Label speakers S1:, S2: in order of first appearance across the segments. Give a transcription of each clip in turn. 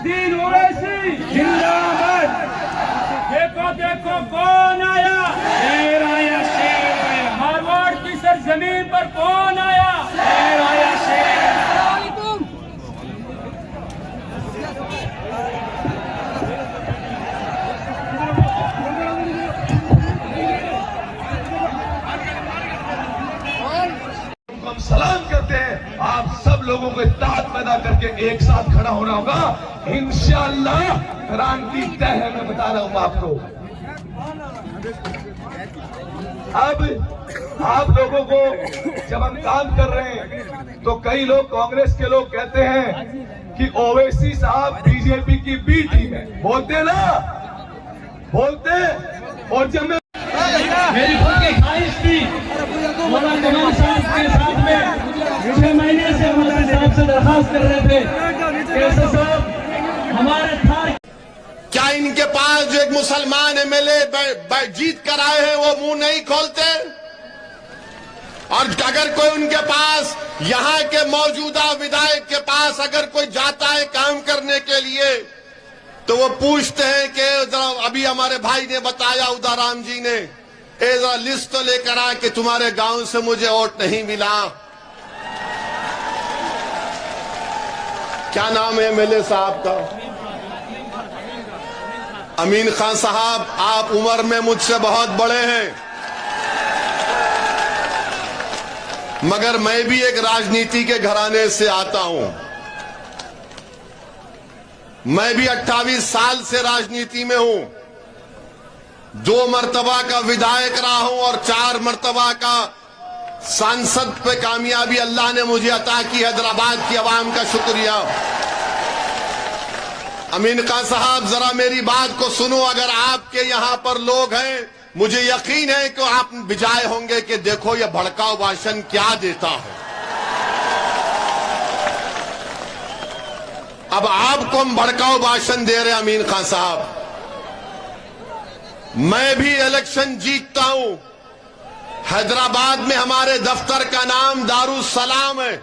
S1: अजहरुद्दीन ओवैसी जिंदाबाद। देखो देखो कौन आया, शेर आया, शेर आया। मारवाड़ की सरजमीन पर कौन आया, शेर आया, शेर।
S2: हम सलाम करते हैं। आप सब लोगों को इत्तेहाद पैदा करके एक साथ खड़ा होना होगा। इंशाअल्लाह क्रांति तय है, मैं बता रहा हूं आपको। अब आप लोगों को जब हम काम कर रहे हैं तो कई लोग, कांग्रेस के लोग कहते हैं कि ओवैसी साहब बीजेपी की बी टीम है। बोलते ना, बोलते। और जब मैं
S1: मेरी खुद की ख्वाहिश थी मौलाना जमाल साहब के साथ में 6 महीने से मौलाना साहब से दरखास्त कर रहे थे कैसे साहब हमारे था।
S3: क्या इनके पास जो एक मुसलमान एमएलए जीत कर आए हैं वो मुंह नहीं खोलते? और अगर कोई उनके पास, यहां के मौजूदा विधायक के पास अगर कोई जाता है काम करने के लिए तो वो पूछते हैं कि अभी हमारे भाई ने बताया, उदाराम जी ने, जरा लिस्ट तो लेकर आ कि तुम्हारे गांव से मुझे वोट नहीं मिला। क्या नाम है एमएलए साहब का? अमीन खान साहब। आप उम्र में मुझसे बहुत बड़े हैं, मगर मैं भी एक राजनीति के घराने से आता हूं। मैं भी 28 साल से राजनीति में हूं। 2 मर्तबा का विधायक रहा हूं और 4 मर्तबा का सांसद पे कामयाबी अल्लाह ने मुझे अता की। हैदराबाद की आवाम का शुक्रिया। अमीन खान साहब, जरा मेरी बात को सुनो। अगर आपके यहां पर लोग हैं, मुझे यकीन है कि आप बिजाए होंगे कि देखो ये भड़काऊ भाषण क्या देता है। अब आपको हम भड़काऊ भाषण दे रहे हैं अमीन खान साहब। मैं भी इलेक्शन जीतता हूं। हैदराबाद में हमारे दफ्तर का नाम दारुस्सलाम है।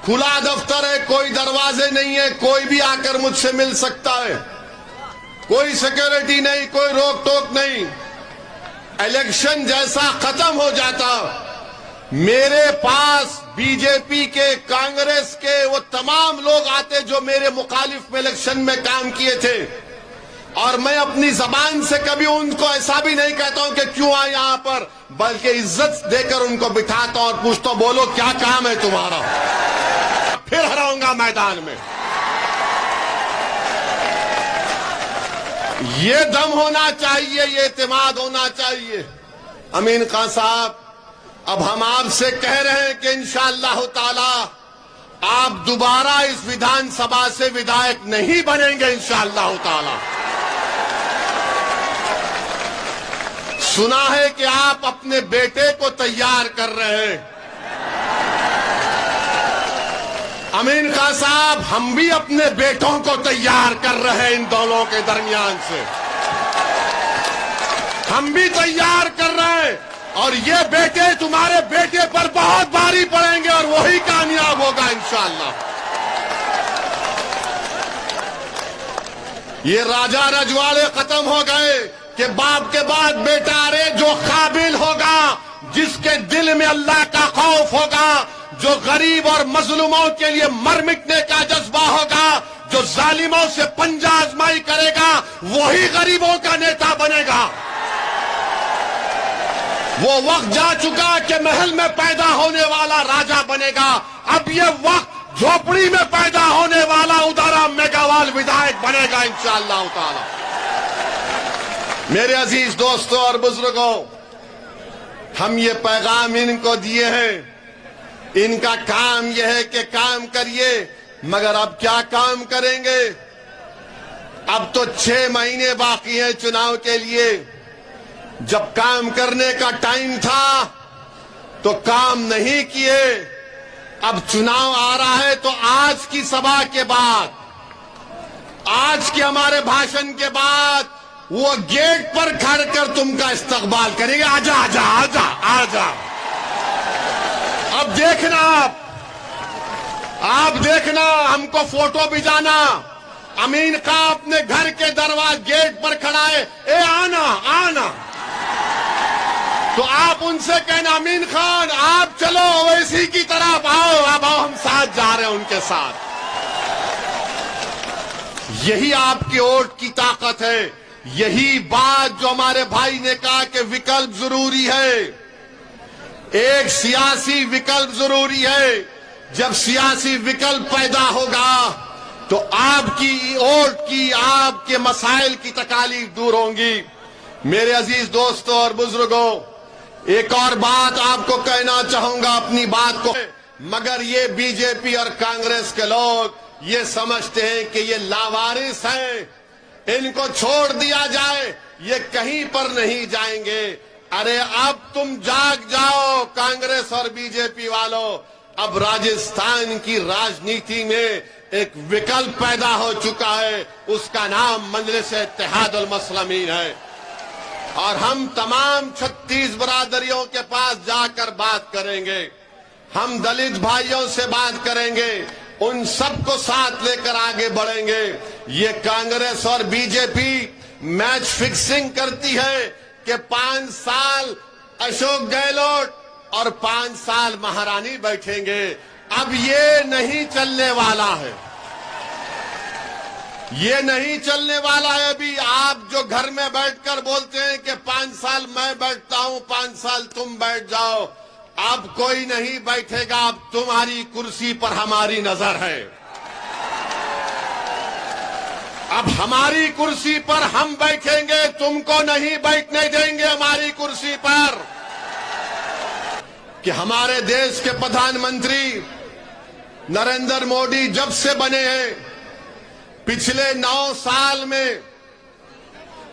S3: खुला दफ्तर है, कोई दरवाजे नहीं है, कोई भी आकर मुझसे मिल सकता है। कोई सिक्योरिटी नहीं, कोई रोक टोक नहीं। इलेक्शन जैसा खत्म हो जाता, मेरे पास बीजेपी के, कांग्रेस के वो तमाम लोग आते जो मेरे मुखालिफ में इलेक्शन में काम किए थे, और मैं अपनी जबान से कभी उनको ऐसा भी नहीं कहता हूं कि क्यों आए यहां पर, बल्कि इज्जत देकर उनको बिठाता हूं और पूछता हूं, बोलो क्या काम है तुम्हारा, फिर हराऊंगा मैदान में। ये दम होना चाहिए, ये इत्मीनान होना चाहिए। अमीन खान साहब, अब हम आपसे कह रहे हैं कि इंशाअल्लाह ताला आप दोबारा इस विधानसभा से विधायक नहीं बनेंगे इंशाअल्लाह ताला। सुना है कि आप अपने बेटे को तैयार कर रहे हैं। अमीन खान साहब, हम भी अपने बेटों को तैयार कर रहे हैं। इन दोनों के दरमियान से हम भी तैयार कर रहे हैं, और ये बेटे तुम्हारे बेटे पर बहुत भारी पड़ेंगे और वही कामयाब होगा इंशाअल्लाह। ये राजा रजवाड़े खत्म हो गए कि बाप के बाद बेटा। अरे जो काबिल होगा, जिसके दिल में अल्लाह का खौफ होगा, जो गरीब और मजलूमों के लिए मर मिटने का जज्बा होगा, जो जालिमों से पंजा आजमाई करेगा, वही गरीबों का नेता बनेगा। वो वक्त जा चुका कि महल में पैदा होने वाला राजा बनेगा। अब ये वक्त झोपड़ी में पैदा होने वाला उदाराम मेघवाल विधायक बनेगा इंशाअल्लाह ताला। मेरे अजीज दोस्तों और बुजुर्गों, हम ये पैगाम इनको दिए हैं। इनका काम यह है कि काम करिए, मगर अब क्या काम करेंगे? अब तो 6 महीने बाकी हैं चुनाव के लिए। जब काम करने का टाइम था तो काम नहीं किए। अब चुनाव आ रहा है तो आज की सभा के बाद, आज के हमारे भाषण के बाद वो गेट पर खड़ कर तुमका इस्तकबाल करेंगे। आजा आजा आजा आजा। अब देखना आप, आप देखना, हमको फोटो भिजाना। अमीन खां अपने घर के दरवाजे गेट पर खड़ा है, ए आना आना। तो आप उनसे कहना, अमीन खान आप चलो ओवैसी की तरफ आओ, अब आओ हम साथ जा रहे हैं उनके साथ। यही आपके वोट की ताकत है। यही बात जो हमारे भाई ने कहा कि विकल्प जरूरी है, एक सियासी विकल्प जरूरी है। जब सियासी विकल्प पैदा होगा तो आपकी वोट की, आपके मसाइल की तकालीफ दूर होंगी। मेरे अजीज दोस्तों और बुजुर्गों, एक और बात आपको कहना चाहूंगा अपनी बात को, मगर ये बीजेपी और कांग्रेस के लोग ये समझते हैं कि ये लावारिस हैं, इनको छोड़ दिया जाए, ये कहीं पर नहीं जाएंगे। अरे अब तुम जाग जाओ कांग्रेस और बीजेपी वालों, अब राजस्थान की राजनीति में एक विकल्प पैदा हो चुका है, उसका नाम मजलिस इत्तेहादुल मुस्लिमीन है। और हम तमाम 36 बरादरियों के पास जाकर बात करेंगे, हम दलित भाइयों से बात करेंगे, उन सबको साथ लेकर आगे बढ़ेंगे। ये कांग्रेस और बीजेपी मैच फिक्सिंग करती है कि 5 साल अशोक गहलोत और 5 साल महारानी बैठेंगे। अब ये नहीं चलने वाला है, ये नहीं चलने वाला है। अभी आप जो घर में बैठकर बोलते हैं कि 5 साल मैं बैठता हूं, 5 साल तुम बैठ जाओ, अब कोई नहीं बैठेगा। अब तुम्हारी कुर्सी पर हमारी नजर है, अब हमारी कुर्सी पर हम बैठेंगे, तुमको नहीं बैठने देंगे हमारी कुर्सी पर। कि हमारे देश के प्रधानमंत्री नरेंद्र मोदी जब से बने हैं, पिछले 9 साल में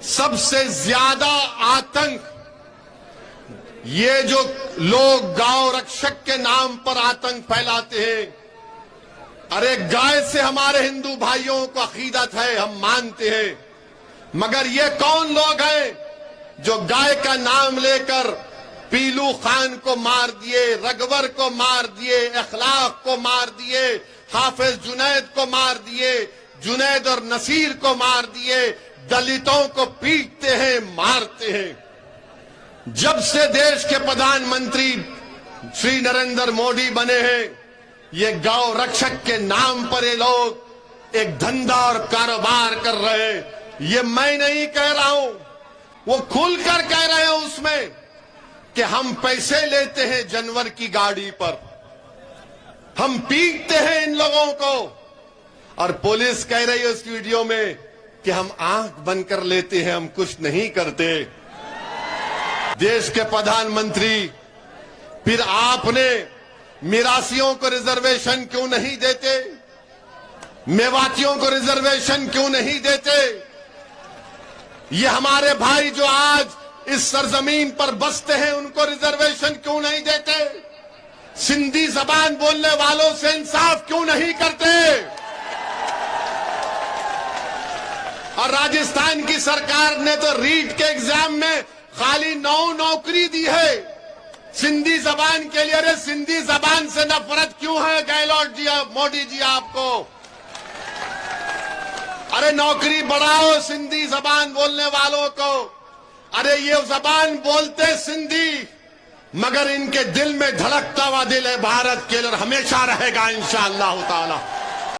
S3: सबसे ज्यादा आतंक, ये जो लोग गांव रक्षक के नाम पर आतंक फैलाते हैं, अरे गाय से हमारे हिंदू भाइयों को अकीदत है, हम मानते हैं, मगर ये कौन लोग हैं जो गाय का नाम लेकर पीलू खान को मार दिए, रघुवर को मार दिए, अखलाक को मार दिए, हाफिज जुनैद को मार दिए, जुनैद और नसीर को मार दिए, दलितों को पीटते हैं, मारते हैं। जब से देश के प्रधानमंत्री श्री नरेंद्र मोदी बने हैं, ये गौ रक्षक के नाम पर ये लोग एक धंधा और कारोबार कर रहे हैं। ये मैं नहीं कह रहा हूं, वो खुलकर कह रहे हैं उसमें कि हम पैसे लेते हैं जानवर की गाड़ी पर, हम पीटते हैं इन लोगों को। और पुलिस कह रही है उस वीडियो में कि हम आंख बंद कर लेते हैं, हम कुछ नहीं करते। देश के प्रधानमंत्री, फिर आपने मिरासियों को रिजर्वेशन क्यों नहीं देते, मेवातियों को रिजर्वेशन क्यों नहीं देते? ये हमारे भाई जो आज इस सरजमीन पर बसते हैं, उनको रिजर्वेशन क्यों नहीं देते? सिंधी जबान बोलने वालों से इंसाफ क्यों नहीं करते? और राजस्थान की सरकार ने तो रीट के एग्जाम में खाली 9 नौकरी दी है सिंधी जबान के लिए। अरे सिंधी जबान से नफरत क्यों है गहलोत जी, मोदी जी आपको? अरे नौकरी बढ़ाओ सिंधी जबान बोलने वालों को। अरे ये जबान बोलते सिंधी, मगर इनके दिल में धड़कता हुआ दिल है भारत के लिए, हमेशा रहेगा इंशाअल्लाह ताला।